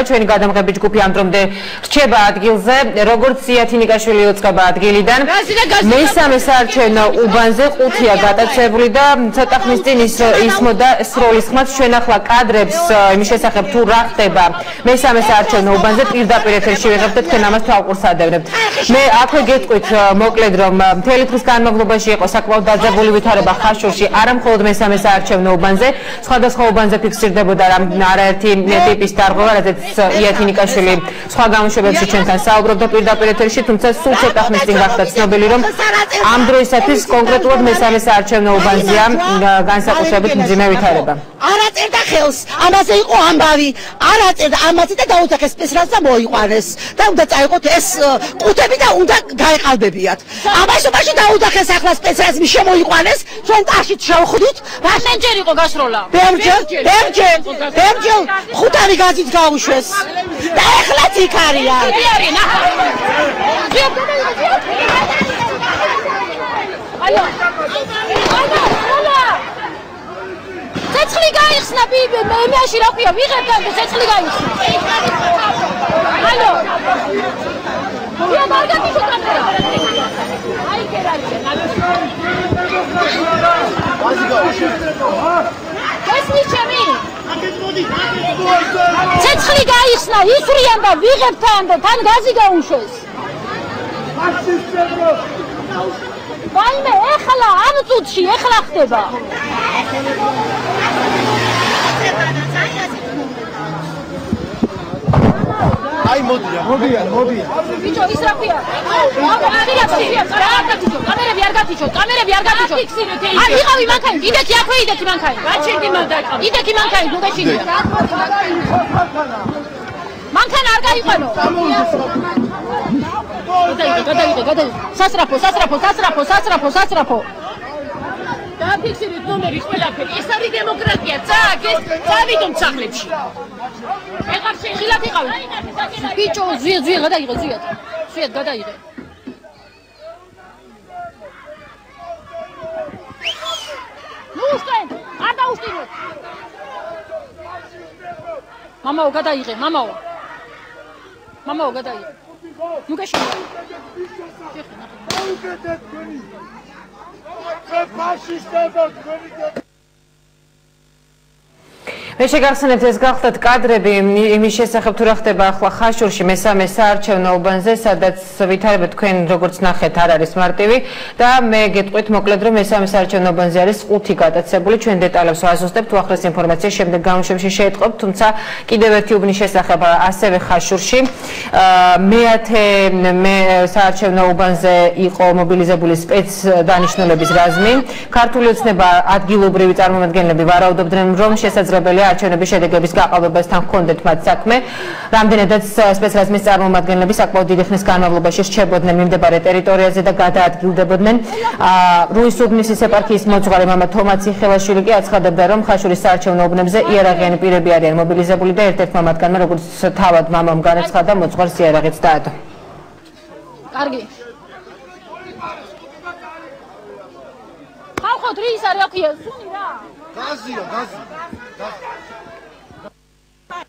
ჩვენი გადამღები ჯგუფი ამ დრომდე რჩება ადგილზე, როგორც იათინიკაშვილი იწყება ადგილიდან. მესამე საარჩევნო უბანზე 5-ია გატაცებული და ცოტა ხნის წინ ისმოდა სროლის ხმაც ჩვენ ახლა კადრებს იმის შესახებ თუ რა ხდება მესამე საარჩევნო უბანზე პირდაპირ ეთერში ვიღებთ და თქვენ ამას თვალყურს ადევნებთ. მე აქვე გეტყვით მოკლედ რომ მთელი დღის განმავლობაში იყო საკმაოდ დაძაბული ვითარება ხაშურში, არა მხოლოდ მესამე საარჩევნო უბანზე, სხვადასხვა უბანზე ფიქსირდებოდა არაერთი ტიპის დარღვევა, რადგან იათინიკაშვილი სხვა გამოშვებებში ჩვენთან საუბრობდა პირდაპირ ეთერში, თუმცა სულ ცოტა ხნის წინ გახდა ცნობილი, რომ ამ დროისათვის კონკრეტულად მესამე საარჩევნო უბანზეა განსაკუთრებით მძიმე ვითარება. არ აწერდა ხელს, ამაზე იყო ამბავი, არ აწერდა ამაზე და დაუძახეს სპეცრალს და მოიყვანეს. და უნდა წაიღოთ ეს ყუთები და უნდა გაეყალბებიათ. ამაშობაში დაუძახეს ახლა სპეცრალს მის შემოიყვანეს, ჩვენ წარშით შევხვდით. მაშენჯერ იყო გასროლა. ბერჯერ 5 გაზით გაუშვეს. და ეხლაც იქ არიან. ცეცხლი გაიხსნა იმაში რა ქვია, ვიღებთ და ცეცხლი გაიხსნა. ალო. ვია მარგათი შეკამერა. აი კერალი. ეს ნიჩემი. ცეცხლი გაიხსნა, იფრიან და ვიღებთ და თან გაზი გაუშვეს. ვაიმე, ეხლა ამ წუთში, ეხლა ხდება. აი მოდიან. ბიჭო, ის რა ქვია? კამერები არ გათიჩოთ. არ ვიყავი მანქანი, იდექი აქვე იდექი მანქანი. გაჩერდი მანდაკა. იდექი მანქანი, ნუ გაშინია. მანქანა არ გაიყვანო. გადაიღე. სასრაფო. დააფიქსირეთ ნომერის ყველაფერი. ეს არის დემოკრატია. წააგ ეს წავიდომ სახლებში. ეხლა შეხილად იყავით. ბიჭო, ზვია გადაიღე, ზვიად გადაიღე. ნუშტენ, არ დაუშტინოთ. მამაო გადაიღე, მამაო გადაიღე. ნუ გაშინე. მე შეგახსენებთ ეს გახლდათ კადრები იმის შესახებ თუ რა ხდება ახლა ხაშურში მესამე საარჩევნო უბანზე, სადაც ვითარება თქვენ როგორც ნახეთ არ არის მარტივი და მე გეტყვით მოკლედ რომ მესამე საარჩევნო უბანზე არის 5 გატაცებული. ჩვენ დეტალებს ვაზუსტებთ, უახლეს ინფორმაცია შემდეგ გამოშვებში შეეტყობთ, თუმცა კიდევ ერთი უბნის შესახებ ასევე ხაშურში. მეათე საარჩევნო უბანზე იყო მობილიზებული სპეცდანიშნულების რაზმი. ქართული ოცნება ადგილობრივი წარმომადგენლები ვარაუდობდნენ, რომ შესაძლებელია არჩევნების შედეგების გაყალბებასთან ჰქონდეთ მათ საქმე. რამდენადაც სპეცრაზმის წარმომადგენლები საკმაოდ დიდი ხნის განმავლობაში რჩებოდნენ მიმდებარე ტერიტორიაზე და გადაადგილდებოდნენ. რუის უბნისის ეპარქიის მოძღვარი მამა თომა ციხელაშვილი კი აცხადებდა, რომ ხაშურის საარჩევნო უბნებზე იარაღიანი პირები არიან მობილიზებული და ერთ-ერთმა მათგანმა, როგორც თავად მამამ განაცხადა, მოძღვარს იარაღიც დაადო. კარგი. ხალხო, რის არის აქ? სუნი რა? გაზი.